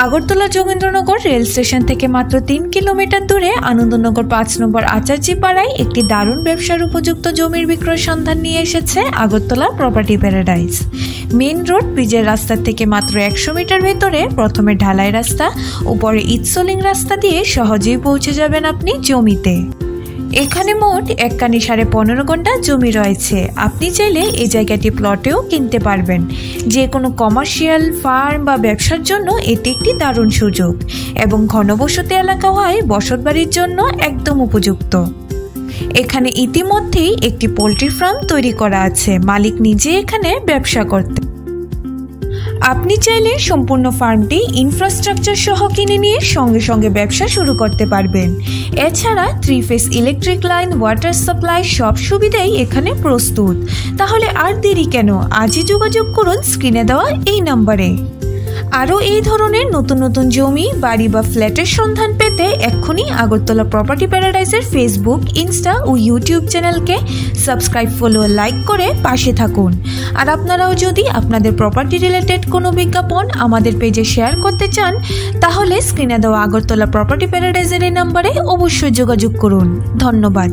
Agartala Jogendranagar rail station থেকে মাত্র 3 kilometre দূরে আনন্দনগর 5 নম্বর আচার্যি পাড়ায় একটি দারুণ ব্যবসার উপযুক্ত জমির বিক্রয় সন্ধান নিয়ে এসেছে Agartala property paradise. Main road ব্রিজের রাস্তা থেকে মাত্র 100 মিটার ভেতরে প্রথমে ঢালাই রাস্তা ও পরে ইটসোলিং রাস্তা দিয়ে সহজেই পৌঁছে যাবেন আপনি জমিতে। এখানে মোট এককানি 15.5 ঘন্টা জমি রয়েছে। আপনি চাইলে এই জায়গাটি প্লটেও কিনতে পারবেন। যে কোনো কমার্শিয়াল, ফার্ম বা ব্যবসার জন্য এটি একটি দারুণ সুযোগ এবং ঘনবসতি এলাকা হয় বসতবাড়ির জন্য একদম উপযুক্ত। এখানে ইতিমধ্যেই একটি পোল্ট্রি ফার্ম তৈরি করা আছে, মালিক নিজে এখানে ব্যবসা করতে। আপনি চাইলে সম্পূর্ণ ফার্মটি ইনফ্রাস্ট্রাকচার সহ কিনে নিয়ে সঙ্গে সঙ্গে ব্যবসা শুরু করতে পারবেন। এছাড়া 3 phase electric line, water supply সব সুবিধাই এখানে প্রস্তুত। তাহলে আর দেরি কেন, আজই যোগাযোগ করুন স্ক্রিনে দেওয়া এই নম্বরে। আরও এই ধরনের নতুন নতুন জমি, বাড়ি বা ফ্ল্যাটের সন্ধান পেতে এক্ষুনি আগরতলা প্রপার্টি প্যারাডাইসের ফেসবুক, ইনস্টা ও ইউটিউব চ্যানেলকে সাবস্ক্রাইব, ফলো, লাইক করে পাশে থাকুন। আর আপনারাও যদি আপনাদের প্রপার্টি রিলেটেড কোনো বিজ্ঞাপন আমাদের পেজে শেয়ার করতে চান, তাহলে স্ক্রিনে দেওয়া আগরতলা প্রপার্টি প্যারাডাইসের এই নম্বরে অবশ্যই যোগাযোগ করুন। ধন্যবাদ।